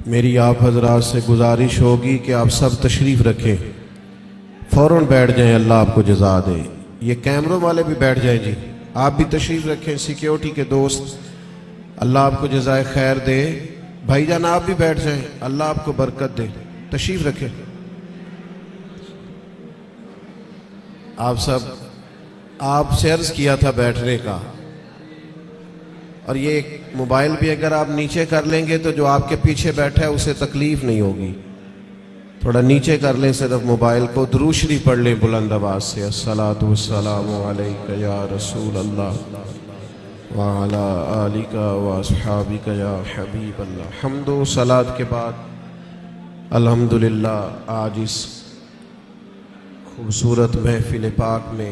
میری آپ حضرات سے گزارش ہوگی کہ آپ سب تشریف رکھیں، فوراً بیٹھ جائیں، اللہ آپ کو جزا دے۔ یہ کیمروں والے بھی بیٹھ جائیں جی، آپ بھی تشریف رکھیں، سیکیورٹی کے دوست، اللہ آپ کو جزائے خیر دے۔ بھائی جان آپ بھی بیٹھ جائیں، اللہ آپ کو برکت دے، تشریف رکھیں۔ آپ سب، آپ سے عرض کیا تھا بیٹھنے کا، اور یہ موبائل بھی اگر آپ نیچے کر لیں گے تو جو آپ کے پیچھے بیٹھا ہے اسے تکلیف نہیں ہوگی، تھوڑا نیچے کر لیں صرف موبائل کو، درود شریف پڑھ لیں بلند آواز سے، الصلاۃ والسلام علیک یا رسول اللہ وعلی آلک واصحابک یا حبیب اللہ۔ حمد و صلات کے بعد الحمدللہ آج اس خوبصورت محفل پاک میں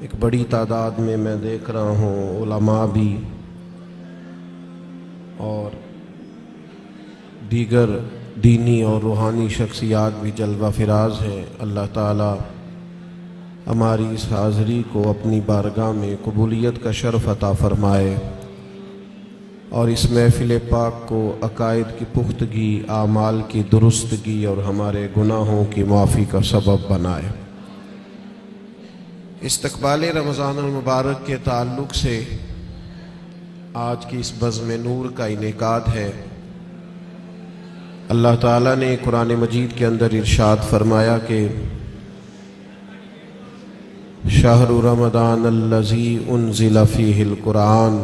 ایک بڑی تعداد میں دیکھ رہا ہوں علماء بھی اور دیگر دینی اور روحانی شخصیات بھی جلوہ فراز ہیں۔ اللہ تعالی ہماری اس حاضری کو اپنی بارگاہ میں قبولیت کا شرف عطا فرمائے اور اس محفل پاک کو عقائد کی پختگی، اعمال کی درستگی اور ہمارے گناہوں کی معافی کا سبب بنائے۔ استقبال رمضان المبارک کے تعلق سے آج کی اس بزم نور کا انعقاد ہے۔ اللہ تعالیٰ نے قرآن مجید کے اندر ارشاد فرمایا کہ شہر رمضان الذی انزل فیہ القرآن،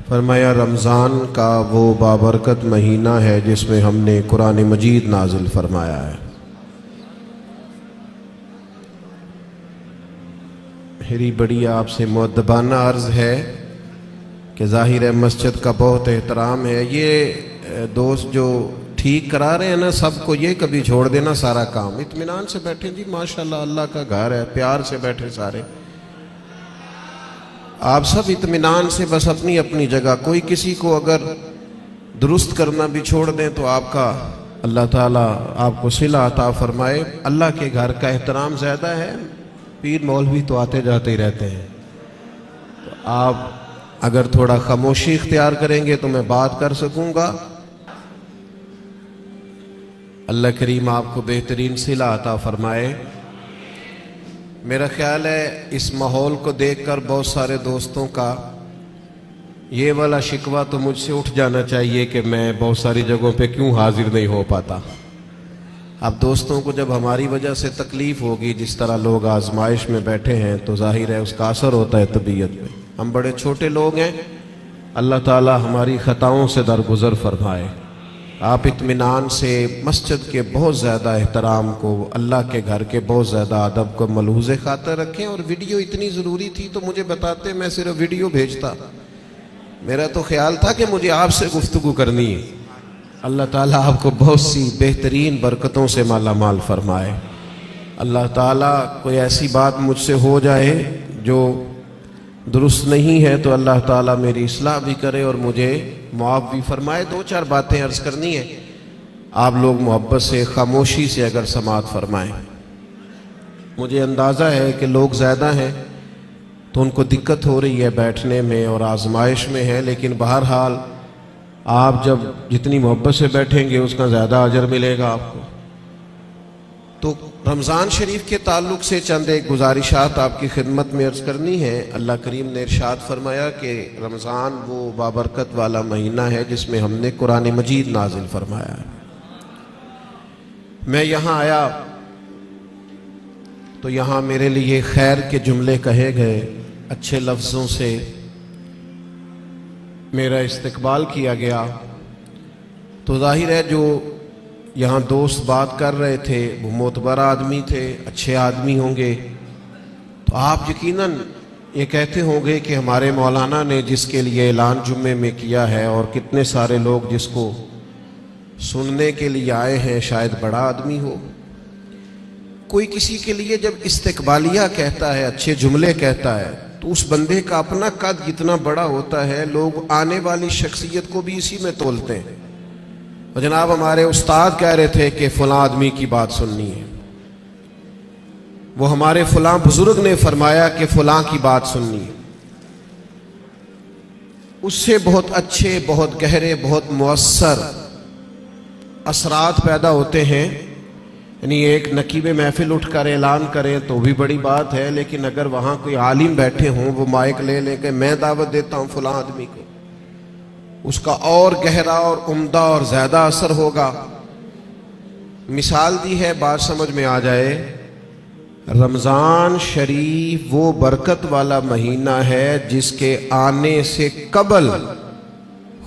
فرمایا رمضان کا وہ بابرکت مہینہ ہے جس میں ہم نے قرآن مجید نازل فرمایا ہے۔ میری بڑی آپ سے مؤدبانہ عرض ہے کہ ظاہر ہے مسجد کا بہت احترام ہے، یہ دوست جو ٹھیک کرا رہے ہیں نا سب کو، یہ کبھی چھوڑ دینا سارا کام، اطمینان سے بیٹھیں جی، ماشاءاللہ اللہ کا گھر ہے، پیار سے بیٹھے سارے، آپ سب اطمینان سے بس اپنی اپنی جگہ، کوئی کسی کو اگر درست کرنا بھی چھوڑ دیں تو آپ کا اللہ تعالیٰ آپ کو صلہ عطا فرمائے۔ اللہ کے گھر کا احترام زیادہ ہے، پیر مولوی تو آتے جاتے ہی رہتے ہیں، تو آپ اگر تھوڑا خاموشی اختیار کریں گے تو میں بات کر سکوں گا۔ اللہ کریم آپ کو بہترین صلہ عطا فرمائے۔ میرا خیال ہے اس ماحول کو دیکھ کر بہت سارے دوستوں کا یہ والا شکوہ تو مجھ سے اٹھ جانا چاہیے کہ میں بہت ساری جگہوں پہ کیوں حاضر نہیں ہو پاتا۔ اب دوستوں کو جب ہماری وجہ سے تکلیف ہوگی، جس طرح لوگ آزمائش میں بیٹھے ہیں، تو ظاہر ہے اس کا اثر ہوتا ہے طبیعت میں۔ ہم بڑے چھوٹے لوگ ہیں، اللہ تعالی ہماری خطاؤں سے درگزر فرمائے۔ آپ اطمینان سے مسجد کے بہت زیادہ احترام کو، اللہ کے گھر کے بہت زیادہ ادب کو ملحوظ خاطر رکھیں، اور ویڈیو اتنی ضروری تھی تو مجھے بتاتے، میں صرف ویڈیو بھیجتا، میرا تو خیال تھا کہ مجھے آپ سے گفتگو کرنی ہے۔ اللہ تعالیٰ آپ کو بہت سی بہترین برکتوں سے مالا مال فرمائے۔ اللہ تعالیٰ کوئی ایسی بات مجھ سے ہو جائے جو درست نہیں ہے تو اللہ تعالیٰ میری اصلاح بھی کرے اور مجھے معاف بھی فرمائے۔ دو چار باتیں عرض کرنی ہے، آپ لوگ محبت سے خاموشی سے اگر سماعت فرمائیں۔ مجھے اندازہ ہے کہ لوگ زیادہ ہیں تو ان کو دقت ہو رہی ہے بیٹھنے میں اور آزمائش میں ہے، لیکن بہرحال آپ جب جتنی محبت سے بیٹھیں گے اس کا زیادہ اجر ملے گا آپ کو۔ تو رمضان شریف کے تعلق سے چند ایک گزارشات آپ کی خدمت میں عرض کرنی ہے۔ اللہ کریم نے ارشاد فرمایا کہ رمضان وہ بابرکت والا مہینہ ہے جس میں ہم نے قرآن مجید نازل فرمایا ہے۔ میں یہاں آیا تو یہاں میرے لیے خیر کے جملے کہے گئے، اچھے لفظوں سے میرا استقبال کیا گیا، تو ظاہر ہے جو یہاں دوست بات کر رہے تھے وہ معتبر آدمی تھے، اچھے آدمی ہوں گے، تو آپ یقیناً یہ کہتے ہوں گے کہ ہمارے مولانا نے جس کے لیے اعلان جمعے میں کیا ہے اور کتنے سارے لوگ جس کو سننے کے لیے آئے ہیں شاید بڑا آدمی ہو۔ کوئی کسی کے لیے جب استقبالیہ کہتا ہے، اچھے جملے کہتا ہے، تو اس بندے کا اپنا قد کتنا بڑا ہوتا ہے، لوگ آنے والی شخصیت کو بھی اسی میں تولتے ہیں۔ اور جناب ہمارے استاد کہہ رہے تھے کہ فلاں آدمی کی بات سننی ہے، وہ ہمارے فلاں بزرگ نے فرمایا کہ فلاں کی بات سننی ہے۔ اس سے بہت اچھے، بہت گہرے، بہت مؤثر اثرات پیدا ہوتے ہیں۔ یعنی ایک نقیب محفل اٹھ کر اعلان کریں تو بھی بڑی بات ہے، لیکن اگر وہاں کوئی عالم بیٹھے ہوں، وہ مائک لے لے کے میں دعوت دیتا ہوں فلاں آدمی کو، اس کا اور گہرا اور عمدہ اور زیادہ اثر ہوگا۔ مثال دی ہے، بات سمجھ میں آ جائے۔ رمضان شریف وہ برکت والا مہینہ ہے جس کے آنے سے قبل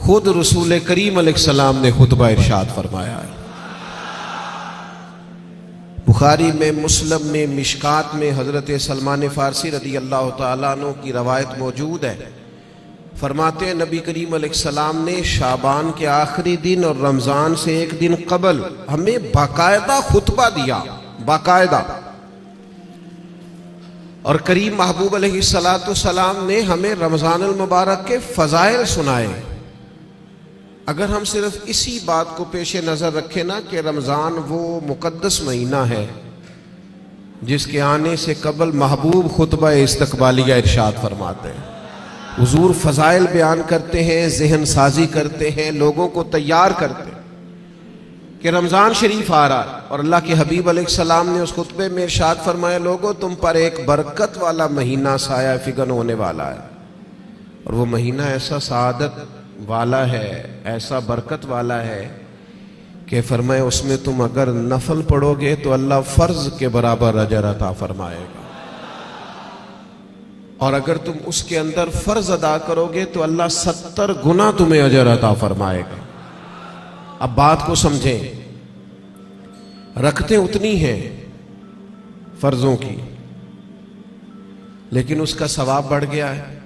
خود رسول کریم علیہ السلام نے خطبہ ارشاد فرمایا ہے۔ بخاری میں، مسلم میں، مشکات میں حضرت سلمان فارسی رضی اللہ تعالیٰ عنہ کی روایت موجود ہے۔ فرماتے ہیں نبی کریم علیہ السلام نے شعبان کے آخری دن اور رمضان سے ایک دن قبل ہمیں باقاعدہ خطبہ دیا، باقاعدہ۔ اور کریم محبوب علیہ السلام نے ہمیں رمضان المبارک کے فضائل سنائے۔ اگر ہم صرف اسی بات کو پیش نظر رکھیں نا کہ رمضان وہ مقدس مہینہ ہے جس کے آنے سے قبل محبوب خطبہ استقبالیہ ارشاد فرماتے ہیں، حضور فضائل بیان کرتے ہیں، ذہن سازی کرتے ہیں، لوگوں کو تیار کرتے ہیں کہ رمضان شریف آ رہا ہے۔ اور اللہ کے حبیب علیہ السلام نے اس خطبے میں ارشاد فرمایا، لوگوں تم پر ایک برکت والا مہینہ سایہ فگن ہونے والا ہے، اور وہ مہینہ ایسا سعادت والا ہے، ایسا برکت والا ہے کہ فرمایا اس میں تم اگر نفل پڑھو گے تو اللہ فرض کے برابر اجر عطا فرمائے گا، اور اگر تم اس کے اندر فرض ادا کرو گے تو اللہ 70 گنا تمہیں اجر عطا فرمائے گا۔ اب بات کو سمجھیں، رکھتے اتنی ہیں فرضوں کی، لیکن اس کا ثواب بڑھ گیا ہے۔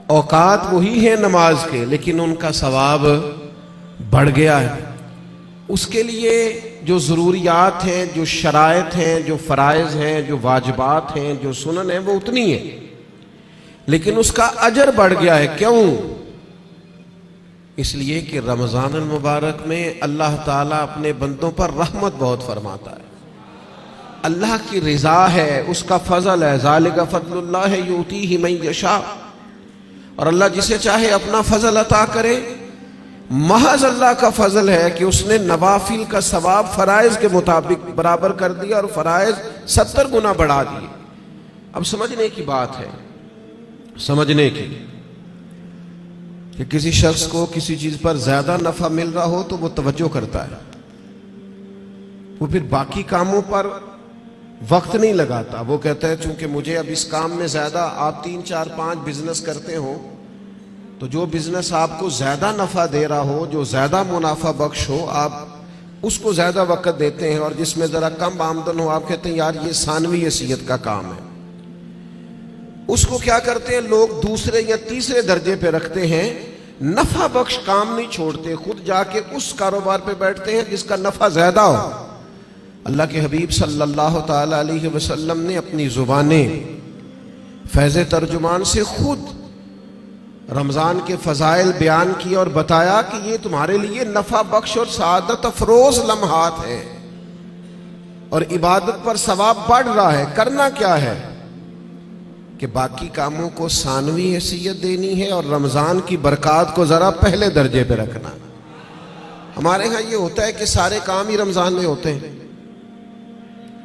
اوقات وہی ہیں نماز کے، لیکن ان کا ثواب بڑھ گیا ہے۔ اس کے لیے جو ضروریات ہیں، جو شرائط ہیں، جو فرائض ہیں، جو واجبات ہیں، جو سنن ہیں، وہ اتنی ہیں، لیکن اس کا اجر بڑھ گیا ہے۔ کیوں؟ اس لیے کہ رمضان المبارک میں اللہ تعالیٰ اپنے بندوں پر رحمت بہت فرماتا ہے، اللہ کی رضا ہے، اس کا فضل ہے۔ ذالک فضل اللہ یؤتیہ من یشاء، اور اللہ جسے چاہے اپنا فضل عطا کرے۔ محض اللہ کا فضل ہے کہ اس نے نوافل کا ثواب فرائض کے مطابق برابر کر دیا، اور فرائض 70 گنا بڑھا دیے۔ اب سمجھنے کی بات ہے، سمجھنے کی، کہ کسی شخص کو کسی چیز پر زیادہ نفع مل رہا ہو تو وہ توجہ کرتا ہے، وہ پھر باقی کاموں پر وقت نہیں لگاتا۔ وہ کہتا ہے چونکہ مجھے اب اس کام میں زیادہ، آپ 3 4 5 بزنس کرتے ہو تو جو بزنس آپ کو زیادہ نفع دے رہا ہو، جو زیادہ منافع بخش ہو، آپ اس کو زیادہ وقت دیتے ہیں، اور جس میں ذرا کم آمدن ہو آپ کہتے ہیں یار یہ ثانوی حیثیت کا کام ہے۔ اس کو کیا کرتے ہیں لوگ دوسرے یا تیسرے درجے پہ رکھتے ہیں، نفع بخش کام نہیں چھوڑتے، خود جا کے اس کاروبار پہ بیٹھتے ہیں جس کا نفع زیادہ ہو۔ اللہ کے حبیب صلی اللہ تعالی علیہ وسلم نے اپنی زبانیں فیض ترجمان سے خود رمضان کے فضائل بیان کیے اور بتایا کہ یہ تمہارے لیے نفع بخش اور سعادت افروز لمحات ہیں، اور عبادت پر ثواب بڑھ رہا ہے۔ کرنا کیا ہے کہ باقی کاموں کو ثانوی حیثیت دینی ہے، اور رمضان کی برکات کو ذرا پہلے درجے پہ رکھنا۔ ہمارے ہاں یہ ہوتا ہے کہ سارے کام ہی رمضان میں ہوتے ہیں،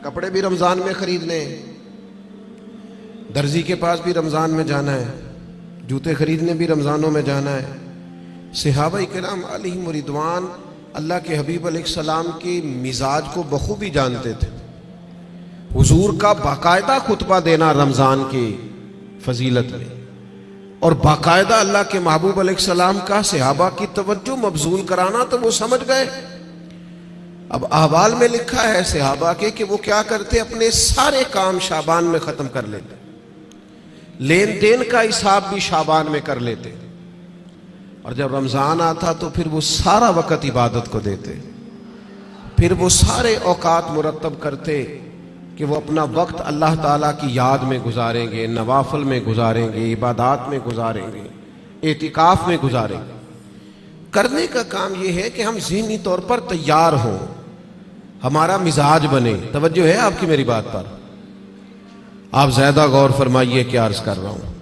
کپڑے بھی رمضان میں خرید لیں، درزی کے پاس بھی رمضان میں جانا ہے، جوتے خریدنے بھی رمضانوں میں جانا ہے۔ صحابہ کرام علیہم رضوان اللہ کے حبیب علیہ السلام کی مزاج کو بخوبی جانتے تھے۔ حضور کا باقاعدہ خطبہ دینا رمضان کی فضیلت میں، اور باقاعدہ اللہ کے محبوب علیہ السلام کا صحابہ کی توجہ مبذول کرانا، تو وہ سمجھ گئے۔ اب احوال میں لکھا ہے صحابہ کے کہ وہ کیا کرتے، اپنے سارے کام شعبان میں ختم کر لیتے، لین دین کا حساب بھی شعبان میں کر لیتے، اور جب رمضان آتا تو پھر وہ سارا وقت عبادت کو دیتے، پھر وہ سارے اوقات مرتب کرتے کہ وہ اپنا وقت اللہ تعالیٰ کی یاد میں گزاریں گے، نوافل میں گزاریں گے، عبادات میں گزاریں گے، اعتکاف میں گزاریں گے۔ کرنے کا کام یہ ہے کہ ہم ذہنی طور پر تیار ہوں، ہمارا مزاج بنے۔ توجہ ہے آپ کی میری بات پر؟ آپ زیادہ غور فرمائیے کیا عرض کر رہا ہوں۔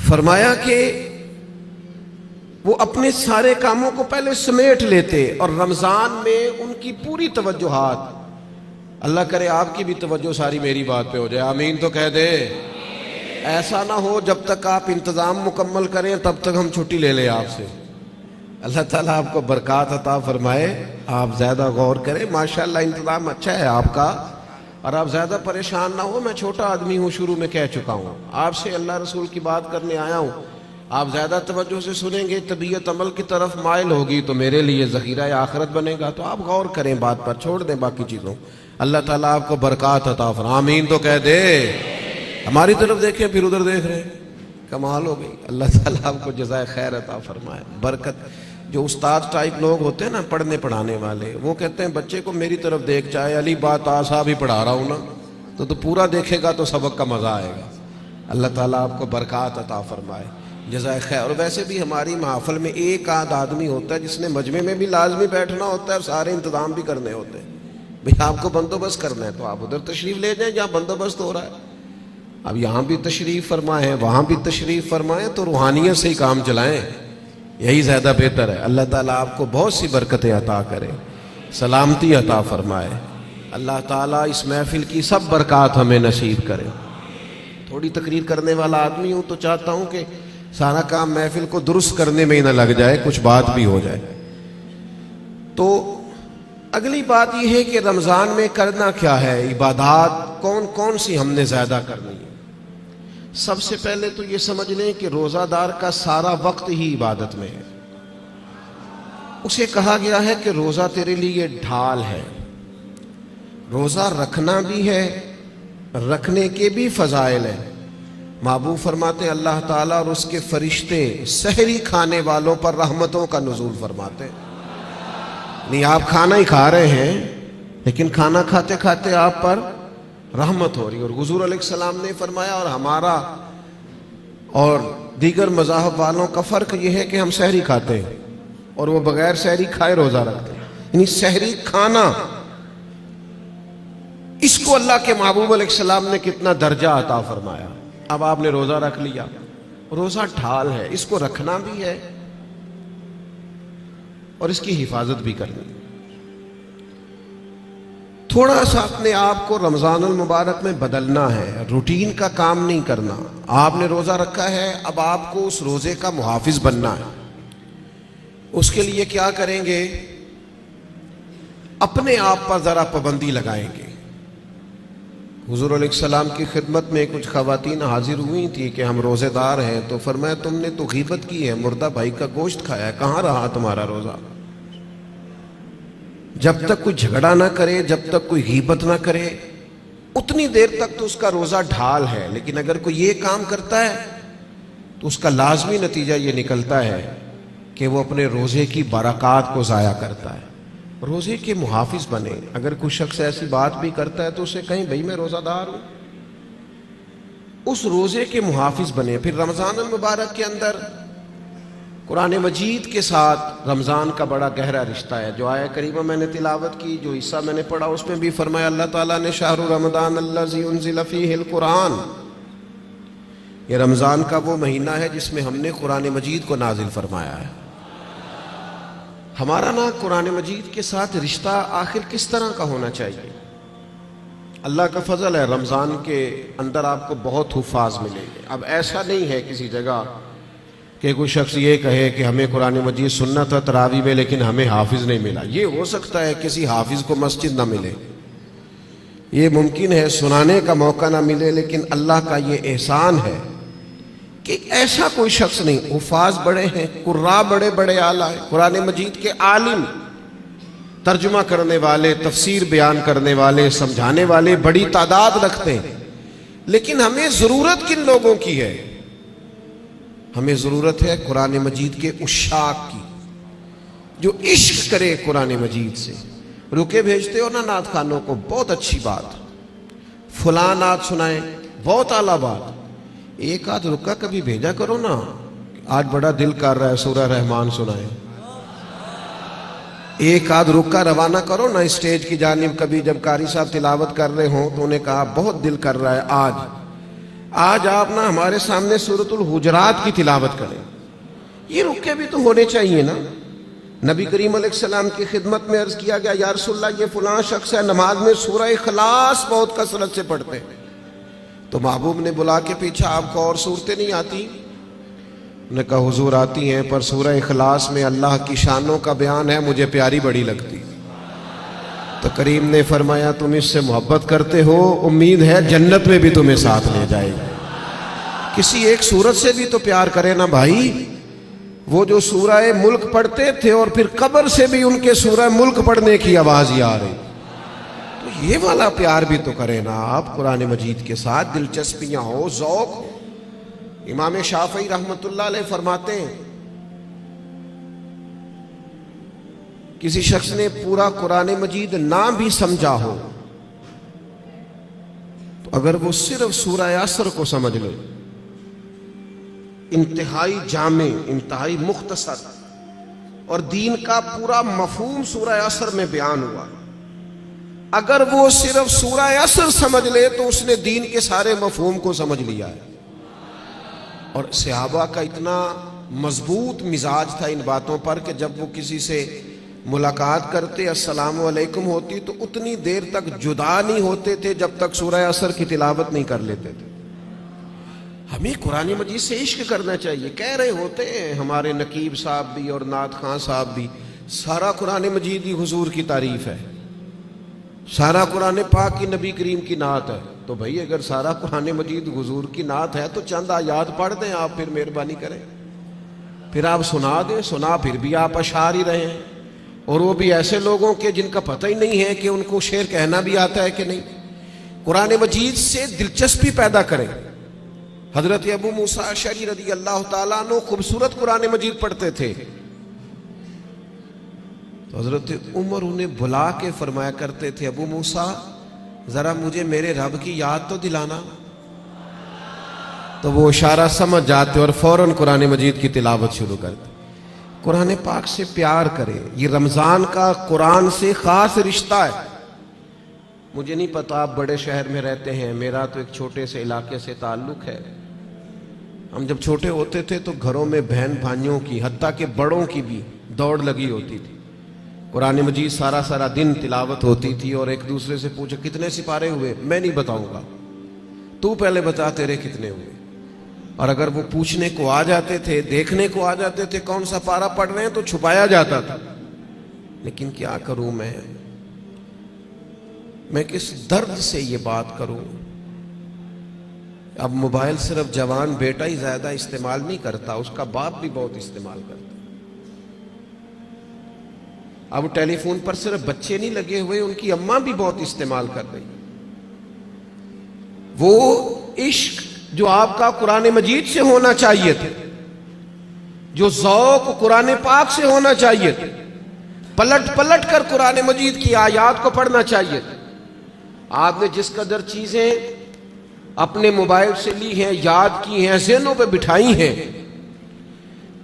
فرمایا کہ وہ اپنے سارے کاموں کو پہلے سمیٹ لیتے اور رمضان میں ان کی پوری توجہات، اللہ کرے آپ کی بھی توجہ ساری میری بات پہ ہو جائے، آمین تو کہہ دے۔ ایسا نہ ہو جب تک آپ انتظام مکمل کریں تب تک ہم چھٹی لے لیں آپ سے۔ اللہ تعالیٰ آپ کو برکات عطا فرمائے، آپ زیادہ غور کریں، ماشاءاللہ انتظام اچھا ہے آپ کا، اور آپ زیادہ پریشان نہ ہو، میں چھوٹا آدمی ہوں، شروع میں کہہ چکا ہوں، آپ سے اللہ رسول کی بات کرنے آیا ہوں، آپ زیادہ توجہ سے سنیں گے، طبیعت عمل کی طرف مائل ہوگی تو میرے لیے ذخیرہ آخرت بنے گا، تو آپ غور کریں بات پر، چھوڑ دیں باقی چیزوں۔ اللہ تعالیٰ آپ کو برکات عطا فرمائے، آمین تو کہہ دے۔ ہماری طرف دیکھیں پھر ادھر دیکھ رہے ہیں، کمال ہو گئی۔ اللہ تعالیٰ آپ کو جزائے خیر عطا فرمائے، برکت۔ جو استاد ٹائپ لوگ ہوتے ہیں نا، پڑھنے پڑھانے والے، وہ کہتے ہیں بچے کو میری طرف دیکھ، چاہے علی بات آسا بھی پڑھا رہا ہوں نا تو پورا دیکھے گا تو سبق کا مزہ آئے گا۔ اللہ تعالیٰ آپ کو برکات عطا فرمائے، جزائے خیر۔ اور ویسے بھی ہماری محفل میں ایک آدھ آدمی ہوتا ہے جس نے مجمع میں بھی لازمی بیٹھنا ہوتا ہے اور سارے انتظام بھی کرنے ہوتے ہیں۔ بھئی آپ کو بندوبست کرنا ہے تو آپ ادھر تشریف لے جائیں جہاں بندوبست ہو رہا ہے، اب یہاں بھی تشریف فرمائیں وہاں بھی تشریف فرمائیں، تو روحانیت سے ہی کام چلائیں، یہی زیادہ بہتر ہے۔ اللہ تعالیٰ آپ کو بہت سی برکتیں عطا کرے، سلامتی عطا فرمائے، اللہ تعالیٰ اس محفل کی سب برکات ہمیں نصیب کرے۔ تھوڑی تقریر کرنے والا آدمی ہوں تو چاہتا ہوں کہ سارا کام محفل کو درست کرنے میں ہی نہ لگ جائے، کچھ بات بھی ہو جائے۔ تو اگلی بات یہ ہے کہ رمضان میں کرنا کیا ہے، عبادات کون کون سی ہم نے زیادہ کرنی ہے۔ سب سے پہلے تو یہ سمجھ لیں کہ روزہ دار کا سارا وقت ہی عبادت میں ہے۔ اسے کہا گیا ہے کہ روزہ تیرے لیے ڈھال ہے، روزہ رکھنا بھی ہے، رکھنے کے بھی فضائل ہیں۔ محبوب فرماتے ہیں اللہ تعالیٰ اور اس کے فرشتے سحری کھانے والوں پر رحمتوں کا نزول فرماتے ہیں۔ نہیں آپ کھانا ہی کھا رہے ہیں لیکن کھانا کھاتے کھاتے آپ پر رحمت ہو رہی ہے۔ اور حضور علیہ السلام نے فرمایا، اور ہمارا اور دیگر مذاہب والوں کا فرق یہ ہے کہ ہم سحری کھاتے ہیں اور وہ بغیر سحری کھائے روزہ رکھتے ہیں، یعنی سحری کھانا، اس کو اللہ کے محبوب علیہ السلام نے کتنا درجہ عطا فرمایا۔ اب آپ نے روزہ رکھ لیا، روزہ ڈھال ہے، اس کو رکھنا بھی ہے اور اس کی حفاظت بھی کرنی ہے۔ تھوڑا سا اپنے آپ کو رمضان المبارک میں بدلنا ہے، روٹین کا کام نہیں کرنا۔ آپ نے روزہ رکھا ہے، اب آپ کو اس روزے کا محافظ بننا ہے۔ اس کے لیے کیا کریں گے؟ اپنے آپ پر ذرا پابندی لگائیں گے۔ حضور علیہ السلام کی خدمت میں کچھ خواتین حاضر ہوئی تھی کہ ہم روزے دار ہیں، تو فرمایا تم نے تو غیبت کی ہے، مردہ بھائی کا گوشت کھایا ہے، کہاں رہا تمہارا روزہ؟ جب تک کوئی جھگڑا نہ کرے، جب تک کوئی غیبت نہ کرے، اتنی دیر تک تو اس کا روزہ ڈھال ہے۔ لیکن اگر کوئی یہ کام کرتا ہے تو اس کا لازمی نتیجہ یہ نکلتا ہے کہ وہ اپنے روزے کی برکات کو ضائع کرتا ہے۔ روزے کے محافظ بنے۔ اگر کوئی شخص ایسی بات بھی کرتا ہے تو اسے کہیں بھئی میں روزہ دار ہوں، اس روزے کے محافظ بنے۔ پھر رمضان المبارک کے اندر قرآن مجید کے ساتھ رمضان کا بڑا گہرا رشتہ ہے۔ جو آیہ کریمہ میں نے تلاوت کی، جو حصہ میں نے پڑھا، اس میں بھی فرمایا اللہ تعالیٰ نے شہر رمضان الذی انزل فیہ القرآن، یہ رمضان کا وہ مہینہ ہے جس میں ہم نے قرآن مجید کو نازل فرمایا ہے۔ ہمارا نا قرآن مجید کے ساتھ رشتہ آخر کس طرح کا ہونا چاہیے؟ اللہ کا فضل ہے، رمضان کے اندر آپ کو بہت حفاظ ملیں گے۔ اب ایسا نہیں ہے کسی جگہ کہ کوئی شخص یہ کہے کہ ہمیں قرآن مجید سننا تھا تراویح میں لیکن ہمیں حافظ نہیں ملا۔ یہ ہو سکتا ہے کسی حافظ کو مسجد نہ ملے، یہ ممکن ہے سنانے کا موقع نہ ملے، لیکن اللہ کا یہ احسان ہے کہ ایسا کوئی شخص نہیں۔ حفاظ بڑے ہیں، قراء بڑے بڑے اعلیٰ ہیں، قرآن مجید کے عالم، ترجمہ کرنے والے، تفسیر بیان کرنے والے، سمجھانے والے بڑی تعداد رکھتے ہیں۔ لیکن ہمیں ضرورت کن لوگوں کی ہے؟ ہمیں ضرورت ہے قرآن مجید کے عشاق کی، جو عشق کرے قرآن مجید سے۔ رکے بھیجتے ہو نا نعت خوانوں کو، بہت اچھی بات، فلاں نعت سنائیں، بہت اعلیٰ بات، ایک آدھ رکا کبھی بھیجا کرو نا، آج بڑا دل کر رہا ہے سورہ رحمان سنائیں، ایک آدھ رکا روانہ کرو نا اسٹیج کی جانب۔ کبھی جب قاری صاحب تلاوت کر رہے ہوں تو انہیں کہا بہت دل کر رہا ہے آج آج آپ نا ہمارے سامنے سورۃ الحجرات کی تلاوت کریں، یہ رکے بھی تو ہونے چاہیے نا۔ نبی کریم علیہ السلام کی خدمت میں عرض کیا گیا، یا رسول اللہ یہ فلاں شخص ہے نماز میں سورہ اخلاص بہت کثرت سے پڑھتے ہیں، تو محبوب نے بلا کے پوچھا آپ کو اور صورتیں نہیں آتی؟ انہوں نے کہا حضور آتی ہیں، پر سورہ اخلاص میں اللہ کی شانوں کا بیان ہے، مجھے پیاری بڑی لگتی۔ تو کریم نے فرمایا تم اس سے محبت کرتے ہو، امید ہے جنت میں بھی تمہیں ساتھ لے جائے گا۔ کسی ایک سورت سے بھی تو پیار کرے نا بھائی۔ وہ جو سورہ ملک پڑھتے تھے اور پھر قبر سے بھی ان کے سورہ ملک پڑھنے کی آواز ہی آ رہی، تو یہ والا پیار بھی تو کرے نا آپ۔ قرآن مجید کے ساتھ دلچسپیاں ہو، ذوق ہو۔ امام شافعی رحمۃ اللہ علیہ فرماتے ہیں کسی شخص نے پورا قرآن مجید نہ بھی سمجھا ہو تو اگر وہ صرف سورہ عصر کو سمجھ لے، انتہائی جامع، انتہائی مختصر، اور دین کا پورا مفہوم سورہ عصر میں بیان ہوا، اگر وہ صرف سورہ عصر سمجھ لے تو اس نے دین کے سارے مفہوم کو سمجھ لیا ہے۔ اور صحابہ کا اتنا مضبوط مزاج تھا ان باتوں پر کہ جب وہ کسی سے ملاقات کرتے، السلام علیکم ہوتی، تو اتنی دیر تک جدا نہیں ہوتے تھے جب تک سورہ عصر کی تلاوت نہیں کر لیتے تھے۔ ہمیں قرآن مجید سے عشق کرنا چاہیے۔ کہہ رہے ہوتے ہیں ہمارے نقیب صاحب بھی اور نعت خان صاحب بھی، سارا قرآن مجید ہی حضور کی تعریف ہے، سارا قرآن پاک کی نبی کریم کی نعت ہے۔ تو بھائی اگر سارا قرآن مجید حضور کی نعت ہے تو چند آیات پڑھ دیں آپ، پھر مہربانی کریں، پھر آپ سنا دیں، سنا پھر بھی آپ اشعار ہی رہے ہیں، اور وہ بھی ایسے لوگوں کے جن کا پتہ ہی نہیں ہے کہ ان کو شعر کہنا بھی آتا ہے کہ نہیں۔ قرآن مجید سے دلچسپی پیدا کریں۔ حضرت ابو موسیٰ اشعری رضی اللہ تعالیٰ عنہ خوبصورت قرآن مجید پڑھتے تھے، تو حضرت عمر انہیں بلا کے فرمایا کرتے تھے ابو موسیٰ ذرا مجھے میرے رب کی یاد تو دلانا، تو وہ اشارہ سمجھ جاتے اور فوراً قرآن مجید کی تلاوت شروع کرتے۔ قرآن پاک سے پیار کریں، یہ رمضان کا قرآن سے خاص رشتہ ہے۔ مجھے نہیں پتا آپ بڑے شہر میں رہتے ہیں، میرا تو ایک چھوٹے سے علاقے سے تعلق ہے۔ ہم جب چھوٹے ہوتے تھے تو گھروں میں بہن بھائیوں کی، حتیٰ کہ بڑوں کی بھی دوڑ لگی ہوتی تھی، قرآن مجید سارا سارا دن تلاوت ہوتی تھی، اور ایک دوسرے سے پوچھے کتنے سپارے ہوئے، میں نہیں بتاؤں گا، تو پہلے بتا تیرے کتنے ہوئے۔ اور اگر وہ پوچھنے کو آ جاتے تھے، دیکھنے کو آ جاتے تھے کون سا پارا پڑھ رہے ہیں، تو چھپایا جاتا تھا۔ لیکن کیا کروں میں کس درد سے یہ بات کروں۔ اب موبائل صرف جوان بیٹا ہی زیادہ استعمال نہیں کرتا، اس کا باپ بھی بہت استعمال کرتا۔ اب ٹیلی فون پر صرف بچے نہیں لگے ہوئے، ان کی اماں بھی بہت استعمال کر رہی۔ وہ عشق جو آپ کا قرآن مجید سے ہونا چاہیے تھا، جو ذوق قرآن پاک سے ہونا چاہیے تھا، پلٹ پلٹ کر قرآن مجید کی آیات کو پڑھنا چاہیے تھا۔ آپ نے جس قدر چیزیں اپنے موبائل سے لی ہیں، یاد کی ہیں، ذہنوں پہ بٹھائی ہیں،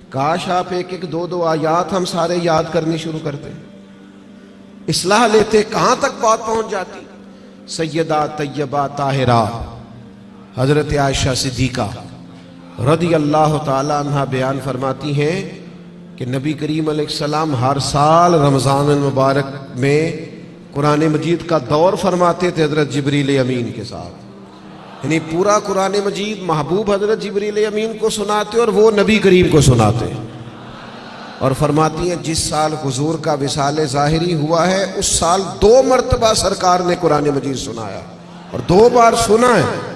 کاش آپ ایک ایک دو دو آیات ہم سارے یاد کرنی شروع کرتے، اصلاح لیتے، کہاں تک بات پہنچ جاتی۔ سیدہ طیبہ طاہرہ حضرت عائشہ صدیقہ رضی اللہ تعالی عنہ بیان فرماتی ہیں کہ نبی کریم علیہ السلام ہر سال رمضان المبارک میں قرآن مجید کا دور فرماتے تھے حضرت جبریل امین کے ساتھ، یعنی پورا قرآن مجید محبوب حضرت جبریل امین کو سناتے اور وہ نبی کریم کو سناتے، اور فرماتی ہیں جس سال حضور کا وصال ظاہری ہوا ہے اس سال 2 مرتبہ سرکار نے قرآن مجید سنایا، اور 2 بار سنا ہے۔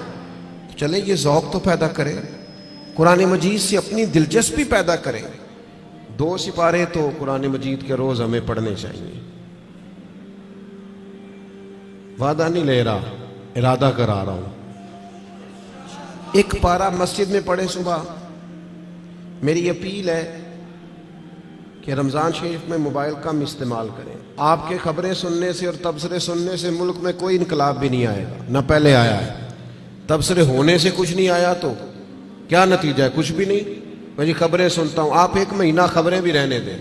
چلے یہ ذوق تو پیدا کریں، قرآن مجید سے اپنی دلچسپی پیدا کریں۔ 2 سپارے تو قرآن مجید کے روز ہمیں پڑھنے چاہیے۔ وعدہ نہیں لے رہا، ارادہ کرا رہا ہوں، 1 پارہ مسجد میں پڑھیں صبح۔ میری اپیل ہے کہ رمضان شریف میں موبائل کم استعمال کریں۔ آپ کے خبریں سننے سے اور تبصرے سننے سے ملک میں کوئی انقلاب بھی نہیں آئے گا، نہ پہلے آیا ہے۔ تبصرے ہونے سے کچھ نہیں آیا تو کیا نتیجہ ہے؟ کچھ بھی نہیں۔ میں جی خبریں سنتا ہوں، آپ 1 مہینہ خبریں بھی رہنے دیں،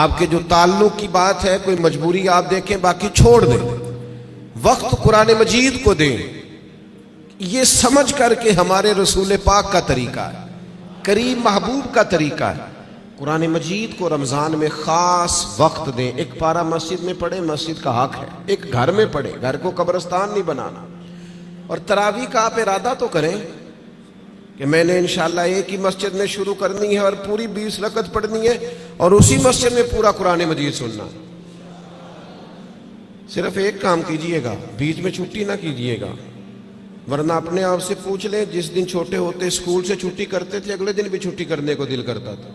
آپ کے جو تعلق کی بات ہے کوئی مجبوری آپ دیکھیں، باقی چھوڑ دیں، وقت قرآن مجید کو دیں۔ یہ سمجھ کر کہ ہمارے رسول پاک کا طریقہ ہے، کریم محبوب کا طریقہ ہے، قرآن مجید کو رمضان میں خاص وقت دیں۔ ایک پارہ مسجد میں پڑھیں، مسجد کا حق ہے، ایک گھر میں پڑھیں، گھر کو قبرستان نہیں بنانا۔ اور تراویح کا آپ ارادہ تو کریں کہ میں نے انشاءاللہ ایک ہی مسجد میں شروع کرنی ہے اور پوری 20 رکعت پڑھنی ہے اور اسی مسجد میں پورا قرآن مجید سننا۔ صرف ایک کام کیجئے گا، بیچ میں چھٹی نہ کیجئے گا، ورنہ اپنے آپ سے پوچھ لیں، جس دن چھوٹے ہوتے اسکول سے چھٹی کرتے تھے اگلے دن بھی چھٹی کرنے کو دل کرتا تھا،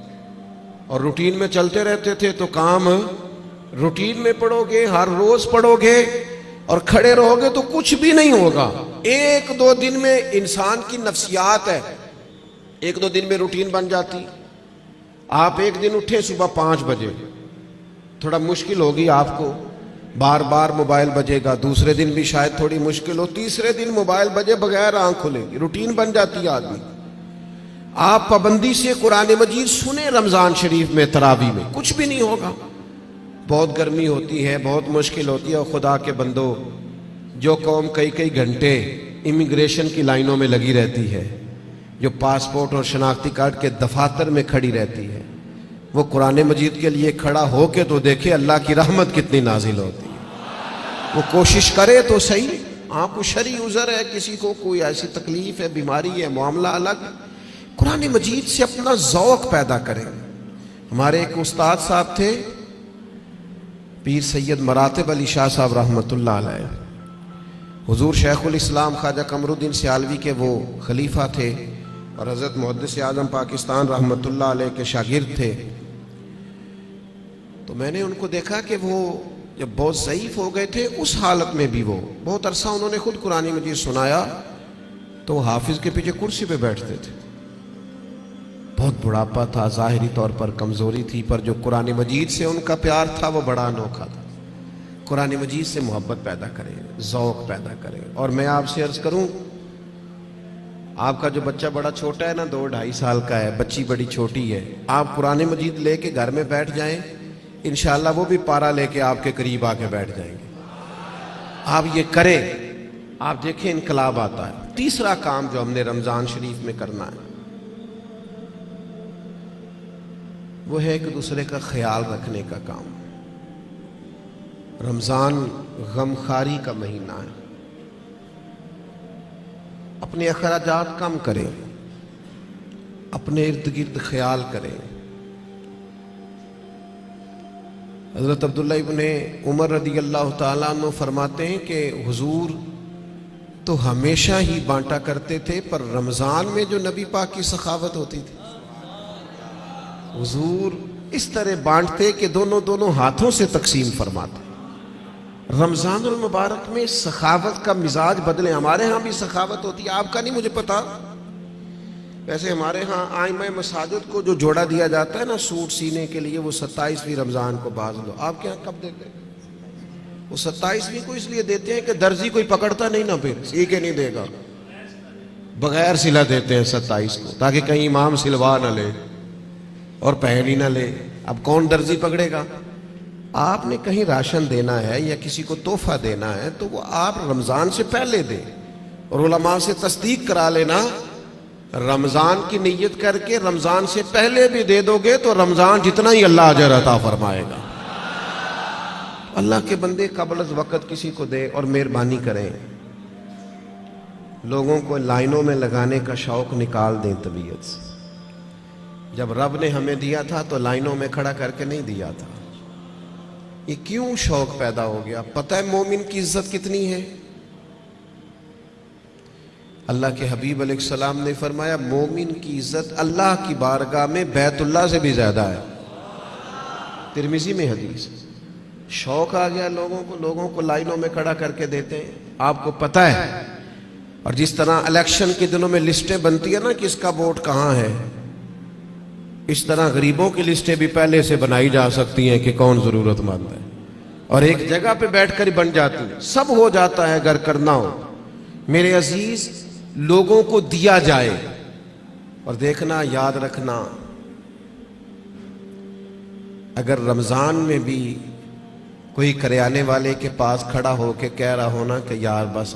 اور روٹین میں چلتے رہتے تھے تو کام روٹین میں پڑھو گے، ہر روز پڑھو گے اور کھڑے رہو گے تو کچھ بھی نہیں ہوگا۔ ایک دو دن میں انسان کی نفسیات ہے، ایک دو دن میں روٹین بن جاتی۔ آپ ایک دن اٹھیں صبح 5 بجے، تھوڑا مشکل ہوگی آپ کو، بار بار موبائل بجے گا، دوسرے دن بھی شاید تھوڑی مشکل ہو، تیسرے دن موبائل بجے بغیر آنکھ کھلے گی، روٹین بن جاتی ہے آدمی۔ آپ پابندی سے قرآن مجید سنیں رمضان شریف میں، تراویح میں، کچھ بھی نہیں ہوگا۔ بہت گرمی ہوتی ہے، بہت مشکل ہوتی ہے، اور خدا کے بندو، جو قوم کئی کئی گھنٹے امیگریشن کی لائنوں میں لگی رہتی ہے، جو پاسپورٹ اور شناختی کارڈ کے دفاتر میں کھڑی رہتی ہے، وہ قرآن مجید کے لیے کھڑا ہو کے تو دیکھے اللہ کی رحمت کتنی نازل ہوتی ہے۔ وہ کوشش کرے تو صحیح۔ آپ کو شرعی عذر ہے، کسی کو کوئی ایسی تکلیف ہے، بیماری ہے، معاملہ الگ، قرآن مجید سے اپنا ذوق پیدا کریں۔ ہمارے ایک استاد صاحب تھے، پیر سید مراتب علی شاہ صاحب رحمۃ اللہ علیہ، حضور شیخ الاسلام خواجہ قمر الدین سیالوی کے وہ خلیفہ تھے اور حضرت محدث اعظم پاکستان رحمۃ اللہ علیہ کے شاگرد تھے۔ تو میں نے ان کو دیکھا کہ وہ جب بہت ضعیف ہو گئے تھے، اس حالت میں بھی وہ بہت عرصہ انہوں نے خود قرآن مجید سنایا، تو حافظ کے پیچھے کرسی پہ بیٹھتے تھے۔ بہت بڑھاپا تھا، ظاہری طور پر کمزوری تھی، پر جو قرآن مجید سے ان کا پیار تھا وہ بڑا انوکھا تھا۔ قرآن مجید سے محبت پیدا کریں، ذوق پیدا کریں۔ اور میں آپ سے عرض کروں، آپ کا جو بچہ بڑا چھوٹا ہے نا، 2-2.5 سال کا ہے، بچی بڑی چھوٹی ہے، آپ قرآن مجید لے کے گھر میں بیٹھ جائیں، انشاءاللہ وہ بھی پارہ لے کے آپ کے قریب آ کے بیٹھ جائیں گے۔ آپ یہ کریں، آپ دیکھیں انقلاب آتا ہے۔ تیسرا کام جو ہم نے رمضان شریف میں کرنا ہے وہ ہے ایک دوسرے کا خیال رکھنے کا کام۔ رمضان غمخواری کا مہینہ ہے، اپنے اخراجات کم کریں، اپنے ارد گرد خیال کریں۔ حضرت عبداللہ ابن عمر رضی اللہ تعالیٰ عنہ فرماتے ہیں کہ حضور تو ہمیشہ ہی بانٹا کرتے تھے، پر رمضان میں جو نبی پاک کی سخاوت ہوتی تھی، حضور اس طرح بانٹتے کہ دونوں ہاتھوں سے تقسیم فرماتے۔ رمضان المبارک میں سخاوت کا مزاج بدلیں۔ ہمارے ہاں بھی سخاوت ہوتی ہے، آپ کا نہیں مجھے پتا، ویسے ہمارے ہاں آئمہ مساجد کو جو جوڑا دیا جاتا ہے نا سوٹ سینے کے لیے، وہ 27ویں رمضان کو باز لو۔ آپ کے ہاں کب دیتے ہیں؟ وہ 27ویں کو اس لیے دیتے ہیں کہ درزی کوئی پکڑتا نہیں نا، پھر سی کے نہیں دے گا، بغیر سلا دیتے ہیں 27 کو، تاکہ کہیں امام سلوا نہ لے اور پہن ہی نہ لے۔ اب کون درزی پکڑے گا؟ آپ نے کہیں راشن دینا ہے یا کسی کو تحفہ دینا ہے تو وہ آپ رمضان سے پہلے دیں، اور علماء سے تصدیق کرا لینا، رمضان کی نیت کر کے رمضان سے پہلے بھی دے دو گے تو رمضان جتنا ہی اللہ اجر عطا فرمائے گا۔ اللہ کے بندے قبل از وقت کسی کو دے، اور مہربانی کریں، لوگوں کو لائنوں میں لگانے کا شوق نکال دیں طبیعت سے۔ جب رب نے ہمیں دیا تھا تو لائنوں میں کھڑا کر کے نہیں دیا تھا۔ یہ کیوں شوق پیدا ہو گیا؟ پتہ ہے مومن کی عزت کتنی ہے؟ اللہ کے حبیب علیہ السلام نے فرمایا مومن کی عزت اللہ کی بارگاہ میں بیت اللہ سے بھی زیادہ ہے۔ ترمذی میں حدیث۔ شوق آ گیا لوگوں کو لائنوں میں کھڑا کر کے دیتے ہیں۔ آپ کو پتہ ہے، اور جس طرح الیکشن کے دنوں میں لسٹیں بنتی ہیں نا کس کا ووٹ کہاں ہے، اس طرح غریبوں کی لسٹیں بھی پہلے سے بنائی جا سکتی ہیں کہ کون ضرورت مند ہے، اور ایک جگہ پہ بیٹھ کر ہی بن جاتی ہیں، سب ہو جاتا ہے اگر کرنا ہو۔ میرے عزیز، لوگوں کو دیا جائے، اور دیکھنا یاد رکھنا، اگر رمضان میں بھی کوئی کریانے والے کے پاس کھڑا ہو کے کہہ رہا ہونا کہ یار بس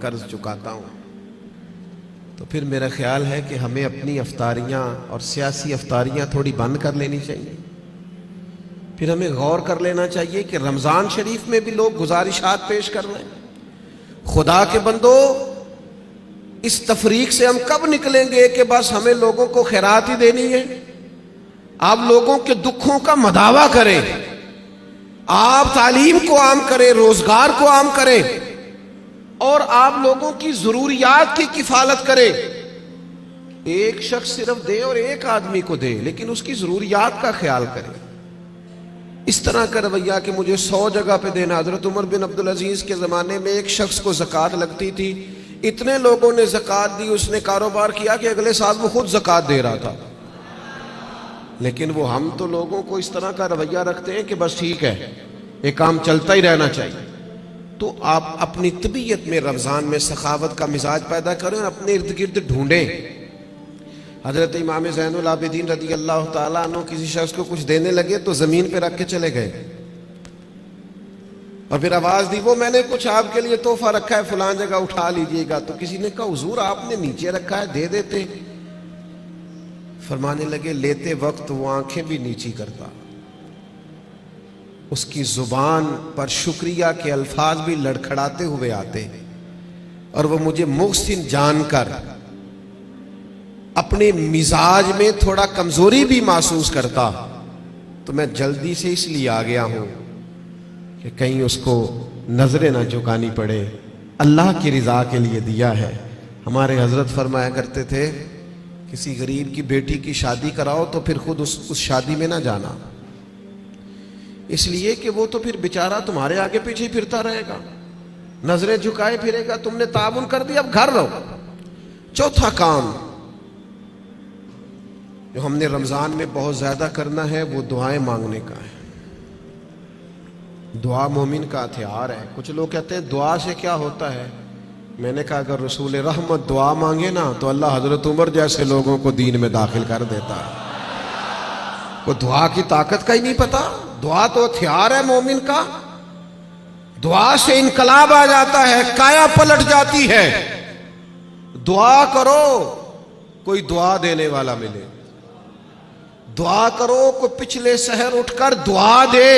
قرض چکاتا ہوں. تو پھر میرا خیال ہے کہ ہمیں اپنی افطاریاں اور سیاسی افطاریاں تھوڑی بند کر لینی چاہیے. پھر ہمیں غور کر لینا چاہیے کہ رمضان شریف میں بھی لوگ گزارشات پیش کر رہے ہیں. خدا کے بندو، اس تفریق سے ہم کب نکلیں گے کہ بس ہمیں لوگوں کو خیرات ہی دینی ہے؟ آپ لوگوں کے دکھوں کا مداوع کریں، آپ تعلیم کو عام کریں، روزگار کو عام کریں، اور آپ لوگوں کی ضروریات کی کفالت کریں. ایک شخص صرف دے اور ایک آدمی کو دے، لیکن اس کی ضروریات کا خیال کریں. اس طرح کا رویہ کہ مجھے 100 جگہ پہ دینا. حضرت عمر بن عبدالعزیز کے زمانے میں ایک شخص کو زکوٰۃ لگتی تھی، اتنے لوگوں نے زکوٰۃ دی، اس نے کاروبار کیا کہ اگلے سال وہ خود زکوٰۃ دے رہا تھا. لیکن وہ ہم تو لوگوں کو اس طرح کا رویہ رکھتے ہیں کہ بس ٹھیک ہے، یہ کام چلتا ہی رہنا چاہیے. تو آپ اپنی طبیعت میں رمضان میں سخاوت کا مزاج پیدا کریں اور اپنے ارد گرد ڈھونڈیں. حضرت امام زین العابدین رضی اللہ تعالیٰ عنہ کسی شخص کو کچھ دینے لگے تو زمین پہ رکھ کے چلے گئے اور پھر آواز دی، وہ میں نے کچھ آپ کے لیے تحفہ رکھا ہے فلان جگہ اٹھا لیجئے گا. تو کسی نے کہا حضور آپ نے نیچے رکھا ہے، دے دیتے. فرمانے لگے لیتے وقت وہ آنکھیں بھی نیچی کرتا، اس کی زبان پر شکریہ کے الفاظ بھی لڑکھڑاتے ہوئے آتے، اور وہ مجھے محسن جان کر اپنے مزاج میں تھوڑا کمزوری بھی محسوس کرتا. تو میں جلدی سے اس لیے آ گیا ہوں کہ کہیں اس کو نظریں نہ جھکانی پڑے، اللہ کی رضا کے لیے دیا ہے. ہمارے حضرت فرمایا کرتے تھے کسی غریب کی بیٹی کی شادی کراؤ تو پھر خود اس شادی میں نہ جانا، اس لیے کہ وہ تو پھر بیچارہ تمہارے آگے پیچھے پھرتا رہے گا، نظریں جھکائے پھرے گا. تم نے تعاون کر دیا، اب گھر رہو. چوتھا کام جو ہم نے رمضان میں بہت زیادہ کرنا ہے وہ دعائیں مانگنے کا ہے. دعا مومن کا ہتھیار ہے. کچھ لوگ کہتے ہیں دعا سے کیا ہوتا ہے؟ میں نے کہا اگر رسول رحمت دعا مانگے نا تو اللہ حضرت عمر جیسے لوگوں کو دین میں داخل کر دیتا ہے. وہ دعا کی طاقت کا ہی نہیں پتا. دعا تو ہتھیار ہے مومن کا. دعا سے انقلاب آ جاتا ہے، کایا پلٹ جاتی ہے. دعا کرو کوئی دعا دینے والا ملے، دعا کرو کوئی پچھلے سحر اٹھ کر دعا دے.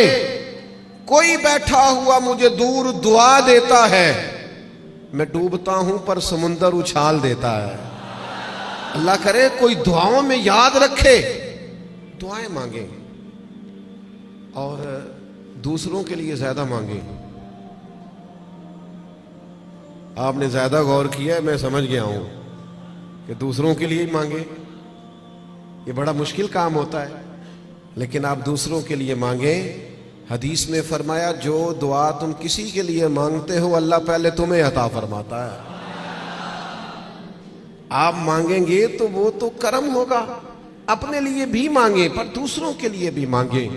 کوئی بیٹھا ہوا مجھے دور دعا دیتا ہے، میں ڈوبتا ہوں پر سمندر اچھال دیتا ہے. اللہ کرے کوئی دعاؤں میں یاد رکھے. دعائیں مانگیں اور دوسروں کے لیے زیادہ مانگیں. آپ نے زیادہ غور کیا ہے، میں سمجھ گیا ہوں کہ دوسروں کے لیے ہی مانگیں. یہ بڑا مشکل کام ہوتا ہے، لیکن آپ دوسروں کے لیے مانگیں. حدیث میں فرمایا جو دعا تم کسی کے لیے مانگتے ہو اللہ پہلے تمہیں عطا فرماتا ہے. آپ مانگیں گے تو وہ تو کرم ہوگا. اپنے لیے بھی مانگیں پر دوسروں کے لیے بھی مانگیں.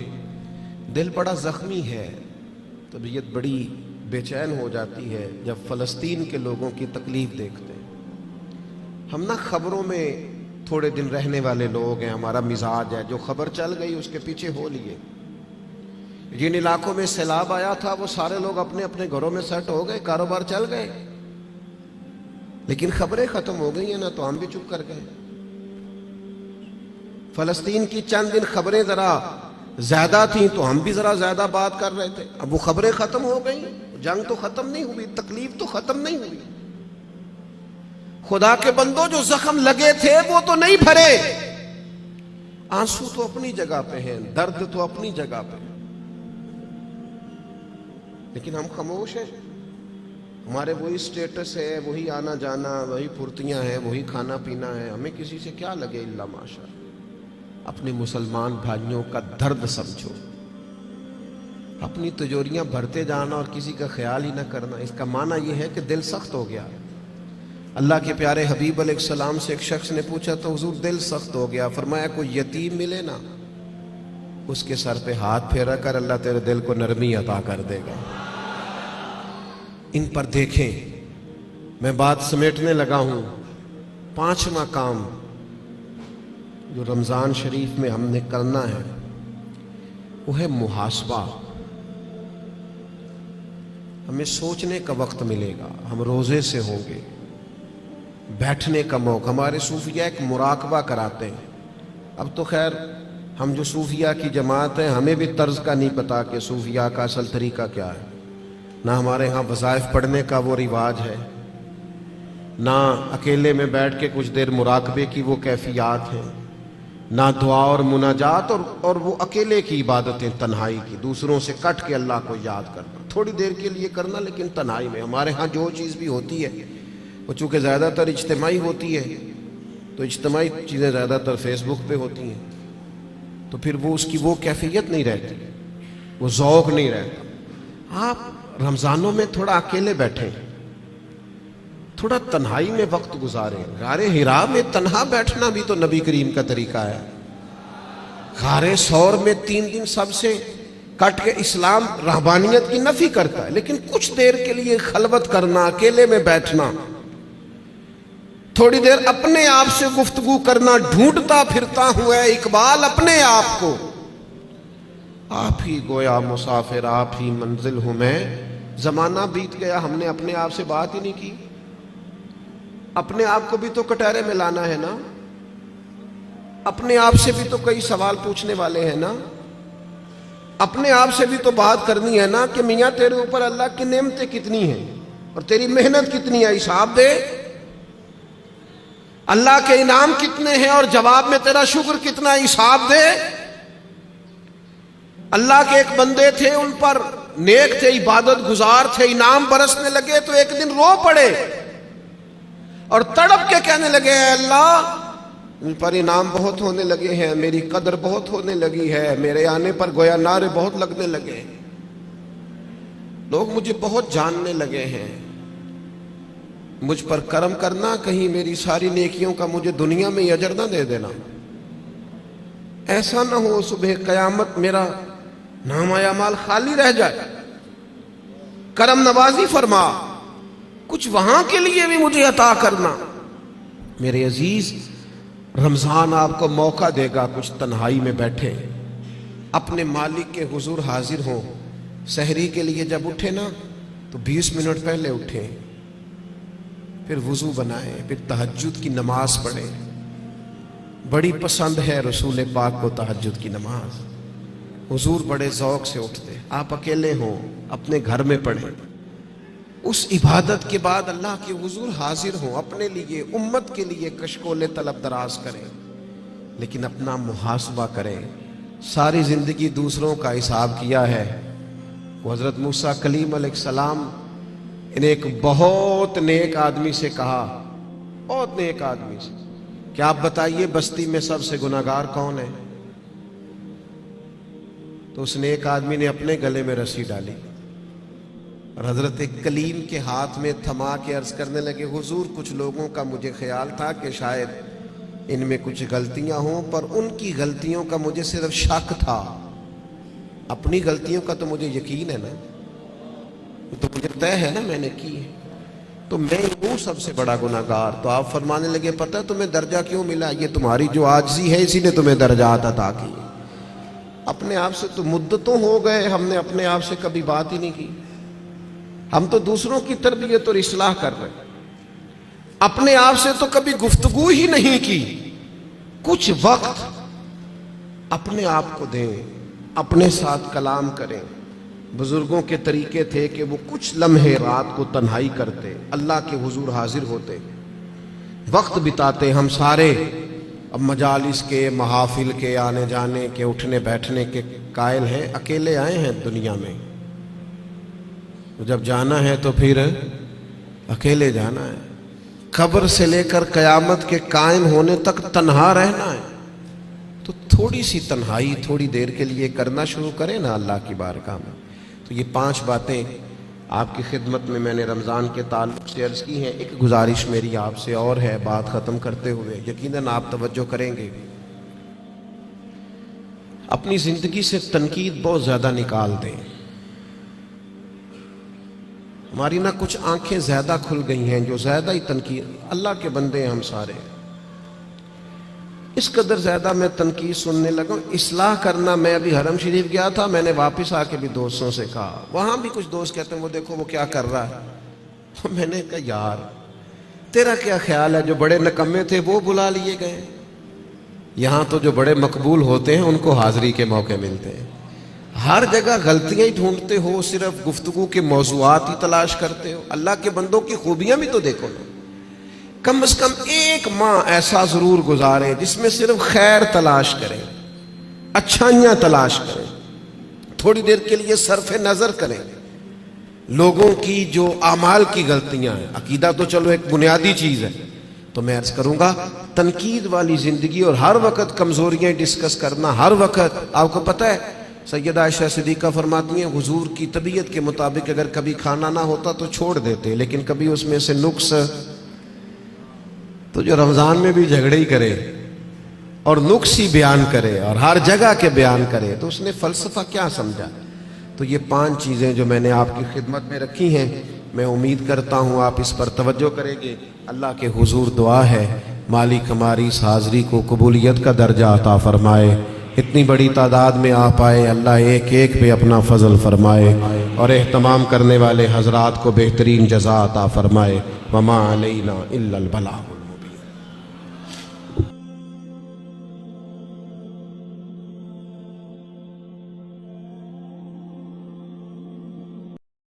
دل بڑا زخمی ہے، طبیعت بڑی بے چین ہو جاتی ہے جب فلسطین کے لوگوں کی تکلیف دیکھتے ہیں. ہم نہ خبروں میں تھوڑے دن رہنے والے لوگ ہیں، ہمارا مزاج ہے جو خبر چل گئی اس کے پیچھے ہو لیے. جن علاقوں میں سیلاب آیا تھا وہ سارے لوگ اپنے اپنے گھروں میں سیٹ ہو گئے، کاروبار چل گئے، لیکن خبریں ختم ہو گئی ہیں نا تو ہم بھی چپ کر گئے. فلسطین کی چند دن خبریں ذرا زیادہ تھیں تو ہم بھی ذرا زیادہ بات کر رہے تھے. اب وہ خبریں ختم ہو گئیں، جنگ تو ختم نہیں ہوئی، تکلیف تو ختم نہیں ہوئی. خدا کے بندوں جو زخم لگے تھے وہ تو نہیں بھرے. آنسو تو اپنی جگہ پہ ہیں، درد تو اپنی جگہ پہ، لیکن ہم خاموش ہیں. ہمارے وہی سٹیٹس ہے، وہی آنا جانا، وہی پھرتیاں ہیں، وہی کھانا پینا ہے. ہمیں کسی سے کیا لگے الا ماشاء. اپنے مسلمان بھائیوں کا درد سمجھو. اپنی تجوریاں بھرتے جانا اور کسی کا خیال ہی نہ کرنا، اس کا معنی یہ ہے کہ دل سخت ہو گیا. اللہ کے پیارے حبیب علیہ السلام سے ایک شخص نے پوچھا تو حضور دل سخت ہو گیا. فرمایا کوئی یتیم ملے نا اس کے سر پہ ہاتھ پھیرا کر، اللہ تیرے دل کو نرمی عطا کر دے گا. ان پر دیکھیں. میں بات سمیٹنے لگا ہوں. 5واں کام جو رمضان شریف میں ہم نے کرنا ہے وہ ہے محاسبہ. ہمیں سوچنے کا وقت ملے گا، ہم روزے سے ہوں گے، بیٹھنے کا موقع. ہمارے صوفیہ ایک مراقبہ کراتے ہیں. اب تو خیر ہم جو صوفیہ کی جماعت ہیں ہمیں بھی طرز کا نہیں پتا کہ صوفیہ کا اصل طریقہ کیا ہے. نہ ہمارے ہاں وظائف پڑھنے کا وہ رواج ہے، نہ اکیلے میں بیٹھ کے کچھ دیر مراقبے کی وہ کیفیات ہیں، نہ دعا اور مناجات اور وہ اکیلے کی عبادتیں تنہائی کی، دوسروں سے کٹ کے اللہ کو یاد کرنا، تھوڑی دیر کے لیے کرنا لیکن تنہائی میں. ہمارے ہاں جو چیز بھی ہوتی ہے وہ چونکہ زیادہ تر اجتماعی ہوتی ہے، تو اجتماعی چیزیں زیادہ تر فیس بک پہ ہوتی ہیں، تو پھر وہ اس کی وہ کیفیت نہیں رہتی، وہ ذوق نہیں رہتا. آپ رمضانوں میں تھوڑا اکیلے بیٹھیں، تھوڑا تنہائی میں وقت گزاریں. غار حرا میں تنہا بیٹھنا بھی تو نبی کریم کا طریقہ ہے. غار ثور میں 3 دن سب سے کٹ کے اسلام رہبانیت کی نفی کرتا ہے، لیکن کچھ دیر کے لیے خلوت کرنا، اکیلے میں بیٹھنا، تھوڑی دیر اپنے آپ سے گفتگو کرنا. ڈھونڈتا پھرتا ہوں اے اقبال اپنے آپ کو، آپ ہی گویا مسافر، آپ ہی منزل ہوں میں. زمانہ بیت گیا، ہم نے اپنے آپ سے بات ہی نہیں کی. اپنے آپ کو بھی تو کٹہرے میں لانا ہے نا، اپنے آپ سے بھی تو کئی سوال پوچھنے والے ہیں نا، اپنے آپ سے بھی تو بات کرنی ہے نا کہ میاں تیرے اوپر اللہ کی نعمتیں کتنی ہیں اور تیری محنت کتنی ہے، حساب دے. اللہ کے انعام کتنے ہیں اور جواب میں تیرا شکر کتنا ہے، حساب دے. اللہ کے ایک بندے تھے، ان پر نیک تھے، عبادت گزار تھے، انعام برسنے لگے تو ایک دن رو پڑے اور تڑپ کے کہنے لگے اے اللہ ان پر انعام بہت ہونے لگے ہیں، میری قدر بہت ہونے لگی ہے، میرے آنے پر گویا نعرے بہت لگنے لگے، لوگ مجھے بہت جاننے لگے ہیں، مجھ پر کرم کرنا، کہیں میری ساری نیکیوں کا مجھے دنیا میں اجر نہ دے دینا. ایسا نہ ہو صبح قیامت میرا نامہ اعمال خالی رہ جائے. کرم نوازی فرما، کچھ وہاں کے لیے بھی مجھے عطا کرنا. میرے عزیز، رمضان آپ کو موقع دے گا کچھ تنہائی میں بیٹھے، اپنے مالک کے حضور حاضر ہوں. سحری کے لیے جب اٹھے نا تو 20 منٹ پہلے اٹھیں، پھر وضو بنائیں، پھر تہجد کی نماز پڑھیں. بڑی پسند ہے رسول پاک کو تہجد کی نماز، حضور بڑے ذوق سے اٹھتے. آپ اکیلے ہوں اپنے گھر میں پڑھیں. اس عبادت کے بعد اللہ کے حضور حاضر ہوں، اپنے لیے امت کے لیے کشکول طلب دراز کریں، لیکن اپنا محاسبہ کریں. ساری زندگی دوسروں کا حساب کیا ہے. وہ حضرت موسیٰ کلیم علیہ السلام نے ایک بہت نیک آدمی سے کہا، بہت نیک آدمی سے، کہ آپ بتائیے بستی میں سب سے گناہگار کون ہے؟ تو اس نیک آدمی نے اپنے گلے میں رسی ڈالی اور حضرت کلیم کے ہاتھ میں تھما کے عرض کرنے لگے حضور کچھ لوگوں کا مجھے خیال تھا کہ شاید ان میں کچھ غلطیاں ہوں، پر ان کی غلطیوں کا مجھے صرف شک تھا، اپنی غلطیوں کا تو مجھے یقین ہے نا، تو مجھے طے ہے نا میں نے کی ہے، تو میں ہوں سب سے بڑا گناہگار. تو آپ فرمانے لگے پتہ تمہیں درجہ کیوں ملا؟ یہ تمہاری جو عاجزی ہے اسی نے تمہیں درجات عطا کی. اپنے آپ سے تو مدتوں ہو گئے ہم نے اپنے آپ سے کبھی بات ہی نہیں کی. ہم تو دوسروں کی تربیت اور اصلاح کر رہے ہیں، اپنے آپ سے تو کبھی گفتگو ہی نہیں کی. کچھ وقت اپنے آپ کو دیں، اپنے ساتھ کلام کریں. بزرگوں کے طریقے تھے کہ وہ کچھ لمحے رات کو تنہائی کرتے، اللہ کے حضور حاضر ہوتے، وقت بتاتے. ہم سارے اب مجالس کے، محافل کے، آنے جانے کے، اٹھنے بیٹھنے کے قائل ہیں، اکیلے آئے ہیں دنیا میں. جب جانا ہے تو پھر اکیلے جانا ہے. قبر سے لے کر قیامت کے قائم ہونے تک تنہا رہنا ہے. تو تھوڑی سی تنہائی تھوڑی دیر کے لیے کرنا شروع کریں نا اللہ کی بارگاہ میں. تو یہ 5 باتیں آپ کی خدمت میں نے رمضان کے تعلق سے عرض کی ہیں. ایک گزارش میری آپ سے اور ہے بات ختم کرتے ہوئے، یقیناً آپ توجہ کریں گے. اپنی زندگی سے تنقید بہت زیادہ نکال دیں. ہماری نہ کچھ آنکھیں زیادہ کھل گئی ہیں جو زیادہ ہی تنقید. اللہ کے بندے ہیں ہم سارے. اس قدر زیادہ میں تنقید سننے لگا ہوں. اصلاح کرنا، میں ابھی حرم شریف گیا تھا، میں نے واپس آ کے بھی دوستوں سے کہا، وہاں بھی کچھ دوست کہتے ہیں وہ دیکھو وہ کیا کر رہا ہے. میں نے کہا یار تیرا کیا خیال ہے، جو بڑے نکمے تھے وہ بلا لیے گئے، یہاں تو جو بڑے مقبول ہوتے ہیں ان کو حاضری کے موقع ملتے ہیں. ہر جگہ غلطیاں ہی ڈھونڈتے ہو، صرف گفتگو کے موضوعات ہی تلاش کرتے ہو. اللہ کے بندوں کی خوبیاں بھی تو دیکھو نا. کم از کم ایک ماہ ایسا ضرور گزارے جس میں صرف خیر تلاش کریں، اچھائیاں تلاش کریں، تھوڑی دیر کے لیے صرف نظر کریں لوگوں کی جو اعمال کی غلطیاں ہیں. عقیدہ تو چلو ایک بنیادی چیز ہے، تو میں عرض کروں گا تنقید والی زندگی اور ہر وقت کمزوریاں ڈسکس کرنا. ہر وقت آپ کو پتہ ہے سیدہ عائشہ صدیقہ فرماتی ہیں حضور کی طبیعت کے مطابق اگر کبھی کھانا نہ ہوتا تو چھوڑ دیتے، لیکن کبھی اس میں سے نقص، تو جو رمضان میں بھی جھگڑے ہی کرے اور نقص ہی بیان کرے اور ہر جگہ کے بیان کرے تو اس نے فلسفہ کیا سمجھا. تو یہ 5 چیزیں جو میں نے آپ کی خدمت میں رکھی ہیں، میں امید کرتا ہوں آپ اس پر توجہ کریں گے. اللہ کے حضور دعا ہے مالک ہماری اس حاضری کو قبولیت کا درجہ عطا فرمائے. اتنی بڑی تعداد میں آپ آئے، اللہ ایک ایک پہ اپنا فضل فرمائے اور اہتمام کرنے والے حضرات کو بہترین جزا عطا فرمائے. وما علینا الا البلاغ.